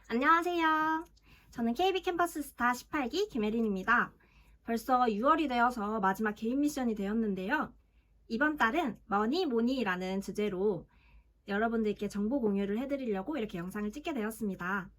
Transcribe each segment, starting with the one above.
안녕하세요. 저는 KB 캠퍼스 스타 18기 김혜린입니다. 벌써 6월이 되어서 마지막 개인 미션이 되었는데요. 이번 달은 머니 모니라는 주제로 여러분들께 정보 공유를 해드리려고 이렇게 영상을 찍게 되었습니다.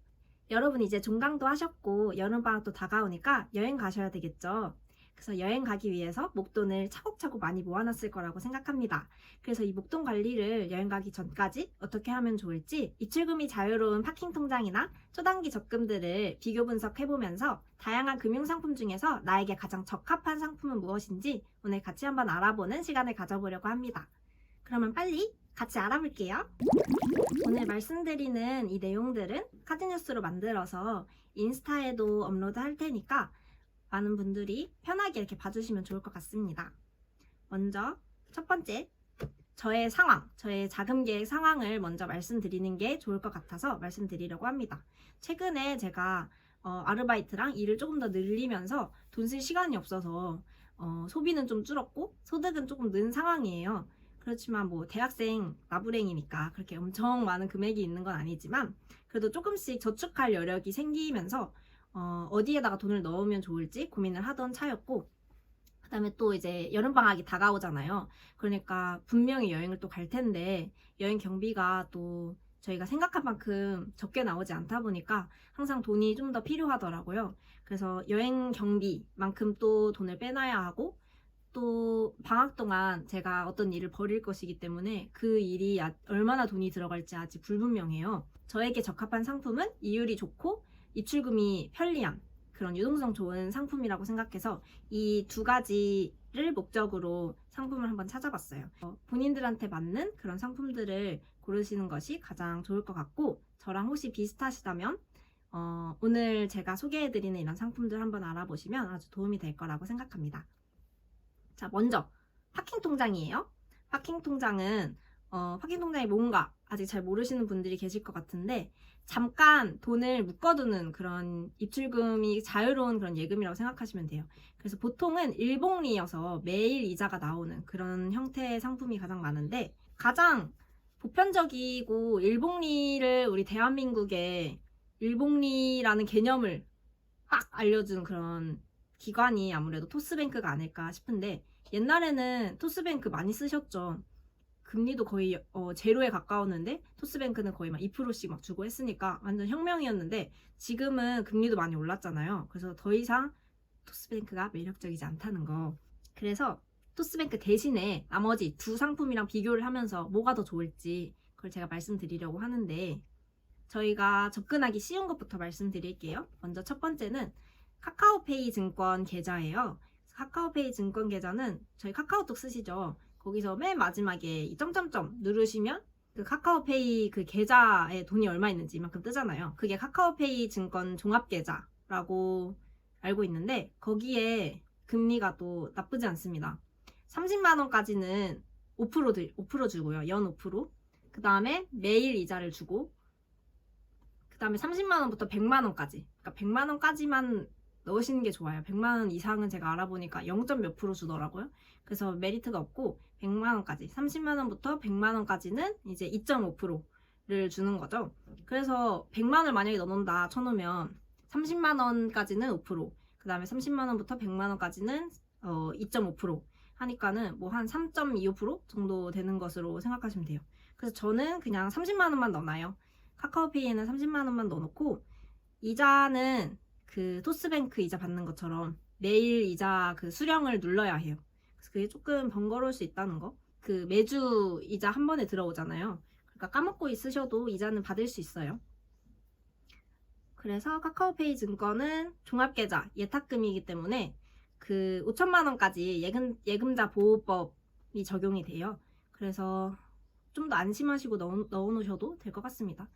여러분 이제 종강도 하셨고 여름방학도 다가오니까 여행 가셔야 되겠죠. 그래서 여행 가기 위해서 목돈을 차곡차곡 많이 모아놨을 거라고 생각합니다. 그래서 이 목돈 관리를 여행 가기 전까지 어떻게 하면 좋을지 입출금이 자유로운 파킹 통장이나 초단기 적금들을 비교 분석해보면서 다양한 금융상품 중에서 나에게 가장 적합한 상품은 무엇인지 오늘 같이 한번 알아보는 시간을 가져보려고 합니다. 그러면 빨리 같이 알아볼게요. 오늘 말씀드리는 이 내용들은 카드뉴스로 만들어서 인스타에도 업로드 할 테니까 많은 분들이 편하게 이렇게 봐주시면 좋을 것 같습니다. 먼저 첫 번째, 저의 상황, 저의 자금 계획 상황을 먼저 말씀드리는 게 좋을 것 같아서 말씀드리려고 합니다. 최근에 제가 아르바이트랑 일을 조금 더 늘리면서 돈 쓸 시간이 없어서 소비는 좀 줄었고 소득은 조금 는 상황이에요. 그렇지만 뭐 대학생 나부랭이니까 그렇게 엄청 많은 금액이 있는 건 아니지만 그래도 조금씩 저축할 여력이 생기면서 어디에다가 돈을 넣으면 좋을지 고민을 하던 차였고, 그 다음에 또 이제 여름방학이 다가오잖아요. 그러니까 분명히 여행을 또 갈 텐데 여행 경비가 또 저희가 생각한 만큼 적게 나오지 않다 보니까 항상 돈이 좀 더 필요하더라고요. 그래서 여행 경비만큼 또 돈을 빼놔야 하고, 또 방학 동안 제가 어떤 일을 벌일 것이기 때문에 그 일이 얼마나 돈이 들어갈지 아직 불분명해요. 저에게 적합한 상품은 이율이 좋고 입출금이 편리한 그런 유동성 좋은 상품이라고 생각해서 이 두 가지를 목적으로 상품을 한번 찾아봤어요. 본인들한테 맞는 그런 상품들을 고르시는 것이 가장 좋을 것 같고, 저랑 혹시 비슷하시다면 오늘 제가 소개해드리는 이런 상품들 한번 알아보시면 아주 도움이 될 거라고 생각합니다. 자, 먼저 파킹 통장이에요. 파킹 통장은 파킹 통장이 뭔가 아직 잘 모르시는 분들이 계실 것 같은데, 잠깐 돈을 묶어두는 그런 입출금이 자유로운 그런 예금이라고 생각하시면 돼요. 그래서 보통은 일복리여서 매일 이자가 나오는 그런 형태의 상품이 가장 많은데, 가장 보편적이고 일복리를 우리 대한민국에 일복리라는 개념을 딱 알려준 그런 기관이 아무래도 토스뱅크가 아닐까 싶은데, 옛날에는 토스뱅크 많이 쓰셨죠. 금리도 거의 제로에 가까웠는데 토스뱅크는 거의 막 2%씩 막 주고 했으니까 완전 혁명이었는데, 지금은 금리도 많이 올랐잖아요. 그래서 더 이상 토스뱅크가 매력적이지 않다는 거. 그래서 토스뱅크 대신에 나머지 두 상품이랑 비교를 하면서 뭐가 더 좋을지 그걸 제가 말씀드리려고 하는데, 저희가 접근하기 쉬운 것부터 말씀드릴게요. 먼저 첫 번째는 카카오페이 증권 계좌예요. 카카오페이 증권 계좌는 저희 카카오톡 쓰시죠? 거기서 맨 마지막에 이 점점점 누르시면 그 카카오페이 그 계좌에 돈이 얼마 있는지 이만큼 뜨잖아요. 그게 카카오페이 증권 종합계좌라고 알고 있는데, 거기에 금리가 또 나쁘지 않습니다. 30만 원까지는 5% 주고요. 연 5%. 그 다음에 매일 이자를 주고, 그 다음에 30만 원부터 100만 원까지. 그러니까 100만 원까지만 넣으시는 게 좋아요. 100만 원 이상은 제가 알아보니까 0. 몇 프로 주더라고요. 그래서 메리트가 없고 100만 원까지, 30만 원부터 100만 원까지는 이제 2.5%를 주는 거죠. 그래서 100만 원을 만약에 넣는다 쳐놓으면 30만 원까지는 5%, 그 다음에 30만 원부터 100만 원까지는 2.5% 하니까는 뭐 한 3.25% 정도 되는 것으로 생각하시면 돼요. 그래서 저는 그냥 30만 원만 넣어놔요. 카카오페이에는 30만 원만 넣어놓고, 이자는 그 토스뱅크 이자 받는 것처럼 매일 이자 그 수령을 눌러야 해요. 그래서 그게 조금 번거로울 수 있다는 거. 그 매주 이자 한 번에 들어오잖아요. 그러니까 까먹고 있으셔도 이자는 받을 수 있어요. 그래서 카카오페이 증권은 종합계좌 예탁금이기 때문에 그 5천만 원까지 예금자 보호법이 적용이 돼요. 그래서 좀 더 안심하시고 넣어놓으셔도 될 것 같습니다.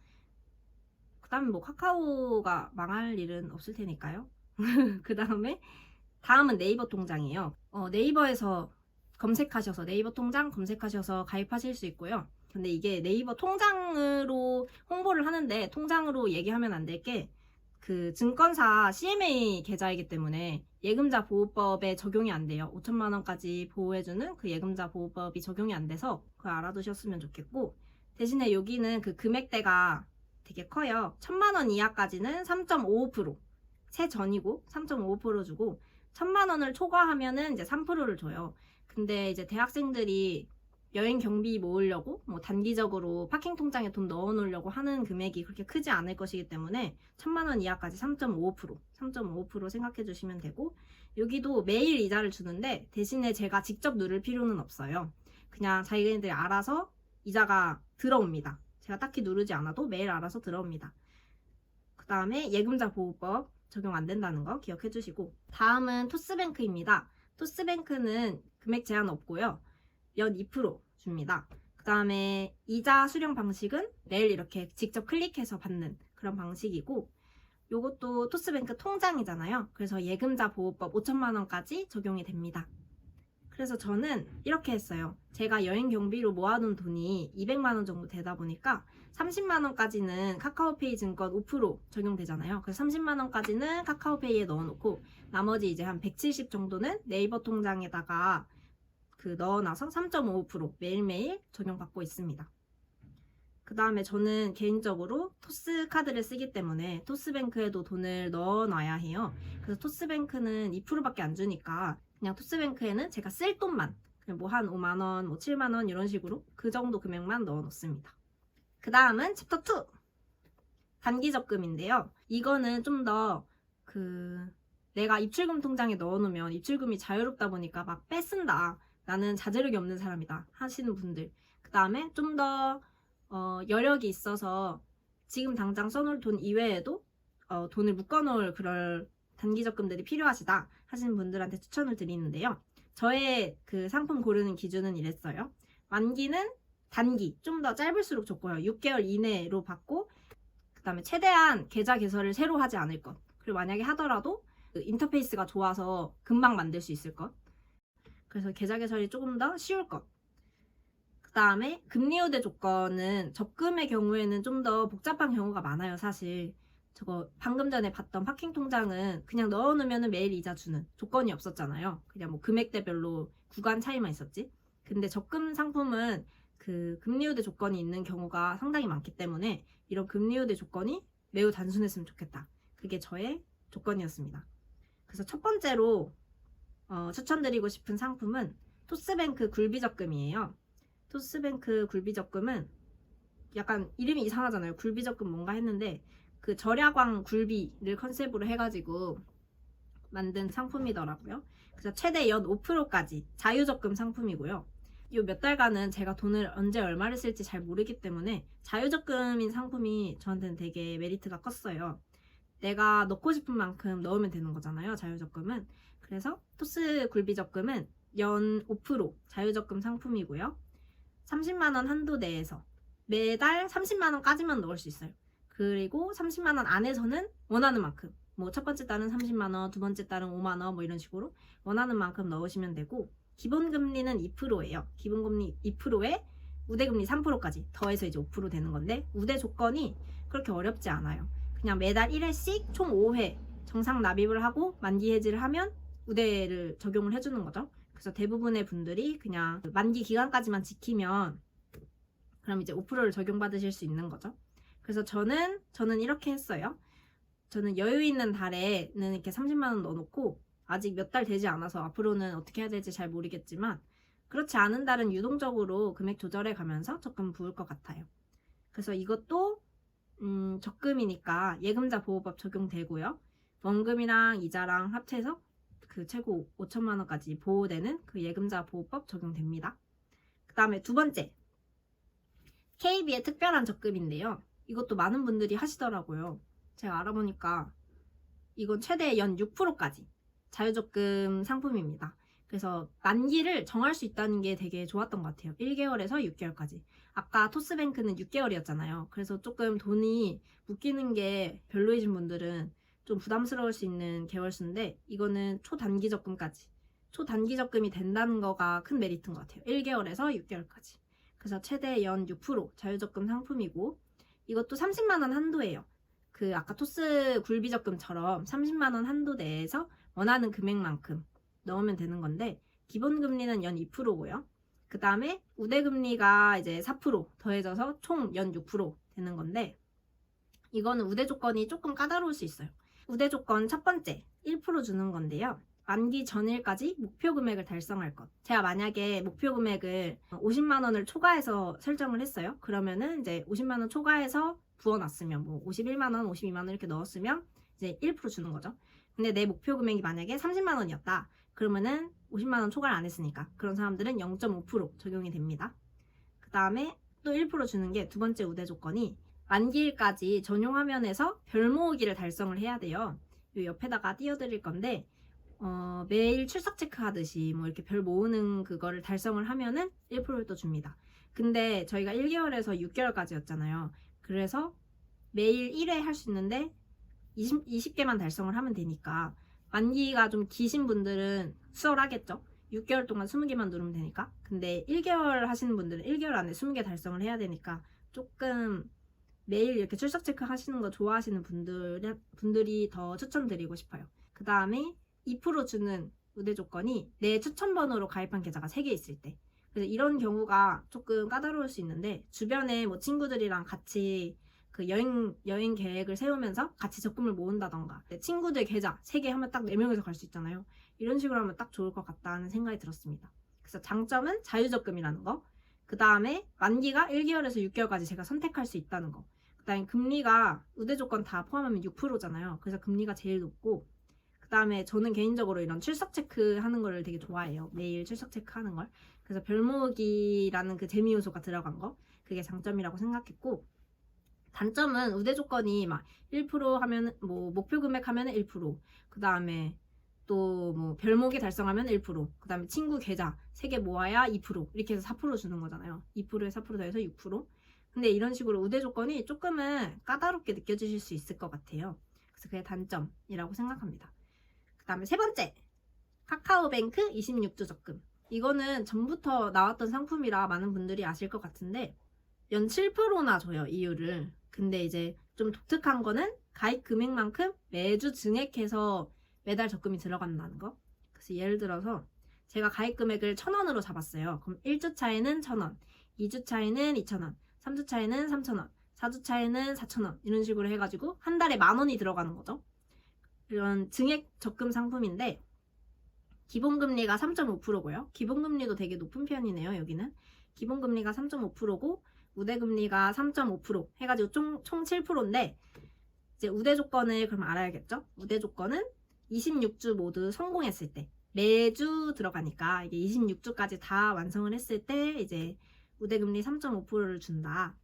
그 다음에 뭐 카카오가 망할 일은 없을 테니까요. 그 다음은 네이버 통장이에요. 네이버에서 검색하셔서 네이버 통장 검색하셔서 가입하실 수 있고요. 근데 이게 네이버 통장으로 홍보를 하는데, 통장으로 얘기하면 안 될 게 그 증권사 CMA 계좌이기 때문에 예금자 보호법에 적용이 안 돼요. 5천만 원까지 보호해주는 그 예금자 보호법이 적용이 안 돼서 그걸 알아두셨으면 좋겠고, 대신에 여기는 그 금액대가 되게 커요. 1,000만 원 이하까지는 3.55%, 세 전이고 3.55% 주고 1,000만 원을 초과하면은 이제 3%를 줘요. 근데 이제 대학생들이 여행 경비 모으려고 뭐 단기적으로 파킹 통장에 돈 넣어 놓으려고 하는 금액이 그렇게 크지 않을 것이기 때문에 1,000만 원 이하까지 3.55% 생각해 주시면 되고, 여기도 매일 이자를 주는데 대신에 제가 직접 누를 필요는 없어요. 그냥 자기네들이 알아서 이자가 들어옵니다. 제가 딱히 누르지 않아도 매일 알아서 들어옵니다. 그 다음에 예금자 보호법 적용 안 된다는 거 기억해 주시고, 다음은 토스뱅크입니다. 토스뱅크는 금액 제한 없고요. 연 2% 줍니다. 그 다음에 이자 수령 방식은 매일 이렇게 직접 클릭해서 받는 그런 방식이고, 요것도 토스뱅크 통장이잖아요. 그래서 예금자 보호법 5천만 원까지 적용이 됩니다. 그래서 저는 이렇게 했어요. 제가 여행 경비로 모아둔 돈이 200만 원 정도 되다 보니까 30만 원까지는 카카오페이 증권 5% 적용되잖아요. 그래서 30만 원까지는 카카오페이에 넣어놓고 나머지 이제 한 170 정도는 네이버 통장에다가 넣어놔서 3.55% 매일매일 적용받고 있습니다. 그 다음에 저는 개인적으로 토스 카드를 쓰기 때문에 토스뱅크에도 돈을 넣어놔야 해요. 그래서 토스뱅크는 2%밖에 안 주니까 그냥 토스뱅크에는 제가 쓸 돈만 뭐 한 5만 원, 뭐 7만 원 이런 식으로 그 정도 금액만 넣어 놓습니다. 그 다음은 챕터 2 단기 적금인데요. 이거는 좀 더 내가 입출금 통장에 넣어 놓으면 입출금이 자유롭다 보니까 막 뺏쓴다, 나는 자제력이 없는 사람이다 하시는 분들, 그 다음에 좀 더 여력이 있어서 지금 당장 써놓을 돈 이외에도 돈을 묶어놓을 그럴 단기 적금들이 필요하시다 하시는 분들한테 추천을 드리는데요. 저의 상품 고르는 기준은 이랬어요. 만기는 단기, 좀 더 짧을수록 좋고요. 6개월 이내로 받고, 그 다음에 최대한 계좌 개설을 새로 하지 않을 것, 그리고 만약에 하더라도 인터페이스가 좋아서 금방 만들 수 있을 것, 그래서 계좌 개설이 조금 더 쉬울 것. 그 다음에 금리 우대 조건은 적금의 경우에는 좀 더 복잡한 경우가 많아요. 사실 저거 방금 전에 봤던 파킹 통장은 그냥 넣어놓으면 매일 이자 주는 조건이 없었잖아요. 그냥 뭐 금액대별로 구간 차이만 있었지. 근데 적금 상품은 금리 우대 조건이 있는 경우가 상당히 많기 때문에 이런 금리 우대 조건이 매우 단순했으면 좋겠다. 그게 저의 조건이었습니다. 그래서 첫 번째로 추천드리고 싶은 상품은 토스뱅크 굴비적금이에요. 토스뱅크 굴비적금은 약간 이름이 이상하잖아요. 굴비적금 뭔가 했는데 절약왕 굴비를 컨셉으로 해가지고 만든 상품이더라고요. 그래서 최대 연 5%까지 자유적금 상품이고요. 이 몇 달간은 제가 돈을 언제 얼마를 쓸지 잘 모르기 때문에 자유적금인 상품이 저한테는 되게 메리트가 컸어요. 내가 넣고 싶은 만큼 넣으면 되는 거잖아요, 자유적금은. 그래서 토스 굴비적금은 연 5% 자유적금 상품이고요. 30만 원 한도 내에서 매달 30만 원까지만 넣을 수 있어요. 그리고 30만 원 안에서는 원하는 만큼, 뭐 첫 번째 달은 30만 원, 두 번째 달은 5만 원, 뭐 이런 식으로 원하는 만큼 넣으시면 되고, 기본금리는 2%예요. 기본금리 2%에 우대금리 3%까지 더해서 이제 5% 되는 건데, 우대 조건이 그렇게 어렵지 않아요. 그냥 매달 1회씩 총 5회 정상 납입을 하고 만기 해지를 하면 우대를 적용을 해주는 거죠. 그래서 대부분의 분들이 그냥 만기 기간까지만 지키면 그럼 이제 5%를 적용받으실 수 있는 거죠. 그래서 저는 이렇게 했어요. 저는 여유 있는 달에는 이렇게 30만 원 넣어놓고, 아직 몇 달 되지 않아서 앞으로는 어떻게 해야 될지 잘 모르겠지만 그렇지 않은 달은 유동적으로 금액 조절해 가면서 적금 부을 것 같아요. 그래서 이것도 적금이니까 예금자 보호법 적용되고요. 원금이랑 이자랑 합쳐서 최고 5천만 원까지 보호되는 예금자 보호법 적용됩니다. 그 다음에 두 번째, KB의 특별한 적금인데요. 이것도 많은 분들이 하시더라고요. 제가 알아보니까 이건 최대 연 6%까지 자유적금 상품입니다. 그래서 만기를 정할 수 있다는 게 되게 좋았던 것 같아요. 1개월에서 6개월까지. 아까 토스뱅크는 6개월이었잖아요. 그래서 조금 돈이 묶이는 게 별로이신 분들은 좀 부담스러울 수 있는 계월수인데, 이거는 초단기 적금까지, 초단기 적금이 된다는 거가 큰 메리트인 것 같아요. 1개월에서 6개월까지. 그래서 최대 연 6% 자유적금 상품이고, 이것도 30만 원 한도예요. 아까 토스 굴비적금처럼 30만 원 한도 내에서 원하는 금액만큼 넣으면 되는 건데, 기본금리는 연 2%고요. 그 다음에 우대금리가 이제 4% 더해져서 총 연 6% 되는 건데, 이거는 우대 조건이 조금 까다로울 수 있어요. 우대 조건 첫 번째, 1% 주는 건데요. 만기 전일까지 목표 금액을 달성할 것. 제가 만약에 목표 금액을 50만 원을 초과해서 설정을 했어요. 그러면은 이제 50만 원 초과해서 부어놨으면 뭐 51만 원, 52만 원 이렇게 넣었으면 이제 1% 주는 거죠. 근데 내 목표 금액이 만약에 30만 원이었다. 그러면은 50만 원 초과를 안 했으니까 그런 사람들은 0.5% 적용이 됩니다. 그 다음에 또 1% 주는 게 두 번째 우대 조건이 만기일까지 전용 화면에서 별 모으기를 달성을 해야 돼요. 이 옆에다가 띄워드릴 건데 매일 출석 체크하듯이 뭐 이렇게 별 모으는 그거를 달성을 하면은 1%를 또 줍니다. 근데 저희가 1개월에서 6개월까지였잖아요. 그래서 매일 1회 할 수 있는데 20개만 달성을 하면 되니까 만기가 좀 기신 분들은 수월하겠죠. 6개월 동안 20개만 누르면 되니까. 근데 1개월 하시는 분들은 1개월 안에 20개 달성을 해야 되니까 조금 매일 이렇게 출석 체크 하시는 거 좋아하시는 분들이 더 추천드리고 싶어요. 그 다음에 2% 주는 우대 조건이 내 추천 번호로 가입한 계좌가 3개 있을 때. 그래서 이런 경우가 조금 까다로울 수 있는데 주변에 뭐 친구들이랑 같이 그 여행 계획을 세우면서 같이 적금을 모은다던가 친구들 계좌 3개 하면 딱 4명이서 갈 수 있잖아요. 이런 식으로 하면 딱 좋을 것 같다는 생각이 들었습니다. 그래서 장점은 자유적금이라는 거. 그 다음에 만기가 1개월에서 6개월까지 제가 선택할 수 있다는 거. 그 다음에 금리가 우대 조건 다 포함하면 6%잖아요. 그래서 금리가 제일 높고 그 다음에 저는 개인적으로 이런 출석 체크 하는 걸 되게 좋아해요. 매일 출석 체크 하는 걸. 그래서 별 모으기라는 그 재미 요소가 들어간 거. 그게 장점이라고 생각했고 단점은 우대 조건이 막 1% 하면 뭐 목표 금액 하면 1%, 그 다음에 또 뭐 별 모으기 달성하면 1%, 그 다음에 친구 계좌 3개 모아야 2% 이렇게 해서 4% 주는 거잖아요. 2%에 4% 더해서 6%. 근데 이런 식으로 우대 조건이 조금은 까다롭게 느껴지실 수 있을 것 같아요. 그래서 그게 단점이라고 생각합니다. 그 다음에 세 번째, 카카오뱅크 26주 적금. 이거는 전부터 나왔던 상품이라 많은 분들이 아실 것 같은데 연 7%나 줘요, 이율을. 근데 이제 좀 독특한 거는 가입 금액만큼 매주 증액해서 매달 적금이 들어간다는 거. 그래서 예를 들어서 제가 가입 금액을 1,000원으로 잡았어요. 그럼 1주 차에는 1,000원, 2주 차에는 2,000원, 3주 차에는 3,000원, 4주 차에는 4,000원 이런 식으로 해가지고 한 달에 10,000원이 들어가는 거죠. 이런 증액 적금 상품인데 기본금리가 3.5%고요. 기본금리도 되게 높은 편이네요, 여기는. 기본금리가 3.5%고 우대금리가 3.5% 해가지고 총 7%인데 이제 우대 조건을 그럼 알아야겠죠? 우대 조건은 26주 모두 성공했을 때 매주 들어가니까 이게 26주까지 다 완성을 했을 때 이제 우대금리 3.5%를 준다.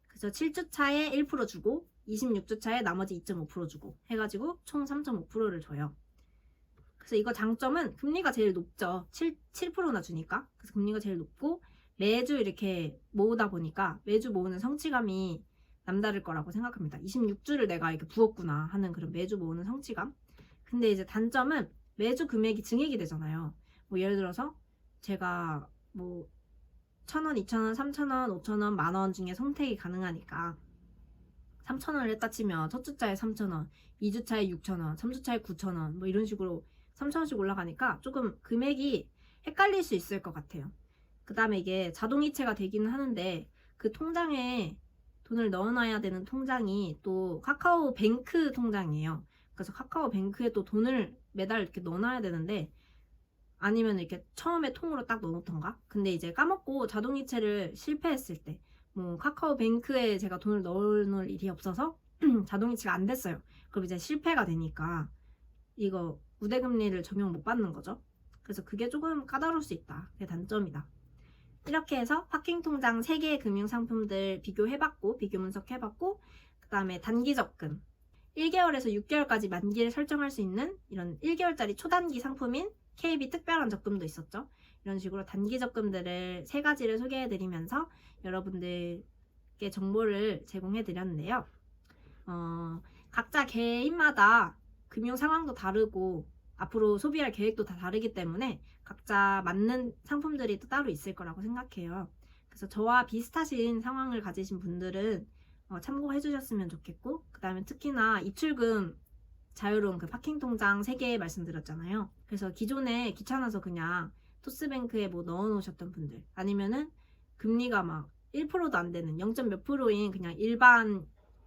그래서 7주 차에 1% 주고 26주 차에 나머지 2.5% 주고 해가지고 총 3.5%를 줘요. 그래서 이거 장점은 금리가 제일 높죠. 7%나 주니까. 그래서 금리가 제일 높고 매주 이렇게 모으다 보니까 매주 모으는 성취감이 남다를 거라고 생각합니다. 26주를 내가 이렇게 부었구나 하는 그런 매주 모으는 성취감. 근데 이제 단점은 매주 금액이 증액이 되잖아요. 뭐 예를 들어서 제가 뭐 1,000원, 2,000원, 3,000원, 5,000원, 만원 중에 선택이 가능하니까 3,000원을 했다 치면 첫 주차에 3,000원, 2주차에 6,000원, 3주차에 9,000원 뭐 이런 식으로 3,000원씩 올라가니까 조금 금액이 헷갈릴 수 있을 것 같아요. 그 다음에 이게 자동이체가 되기는 하는데 그 통장에 돈을 넣어놔야 되는 통장이 또 카카오뱅크 통장이에요. 그래서 카카오뱅크에 또 돈을 매달 이렇게 넣어놔야 되는데 아니면 이렇게 처음에 통으로 딱 넣어놓던가. 근데 이제 까먹고 자동이체를 실패했을 때 뭐 카카오뱅크에 제가 돈을 넣어놓을 일이 없어서 자동이체가 안 됐어요. 그럼 이제 실패가 되니까 이거 우대금리를 적용 못 받는 거죠. 그래서 그게 조금 까다로울 수 있다. 그게 단점이다. 이렇게 해서 파킹통장 3개의 금융상품들 비교해봤고 비교 분석해봤고 그 다음에 단기적금 1개월에서 6개월까지 만기를 설정할 수 있는 이런 1개월짜리 초단기 상품인 KB 특별한 적금도 있었죠. 이런 식으로 단기 적금들을 3가지를 소개해드리면서 여러분들께 정보를 제공해드렸는데요. 각자 개인마다 금융 상황도 다르고 앞으로 소비할 계획도 다 다르기 때문에 각자 맞는 상품들이 또 따로 있을 거라고 생각해요. 그래서 저와 비슷하신 상황을 가지신 분들은 참고해 주셨으면 좋겠고 그 다음에 특히나 입출금 자유로운 그 파킹통장 3개 말씀드렸잖아요. 그래서 기존에 귀찮아서 그냥 토스뱅크에 뭐 넣어 놓으셨던 분들 아니면은 금리가 막 1%도 안 되는 0. 몇 프로인 그냥 일반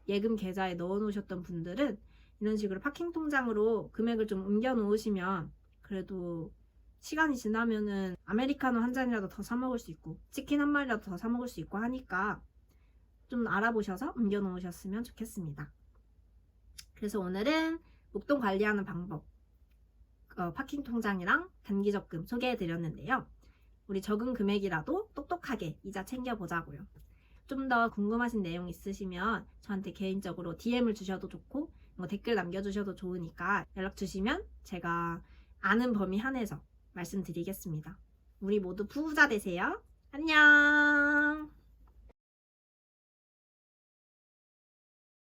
예금 계좌에 넣어 놓으셨던 분들은 이런 식으로 파킹 통장으로 금액을 좀 옮겨 놓으시면 그래도 시간이 지나면은 아메리카노 한 잔이라도 더 사 먹을 수 있고 치킨 한 마리라도 더 사 먹을 수 있고 하니까 좀 알아보셔서 옮겨 놓으셨으면 좋겠습니다. 그래서 오늘은 목돈 관리하는 방법, 파킹 통장이랑 단기 적금 소개해 드렸는데요. 우리 적은 금액이라도 똑똑하게 이자 챙겨보자고요. 좀 더 궁금하신 내용 있으시면 저한테 개인적으로 DM을 주셔도 좋고 뭐 댓글 남겨주셔도 좋으니까 연락 주시면 제가 아는 범위 한해서 말씀드리겠습니다. 우리 모두 부자 되세요. 안녕.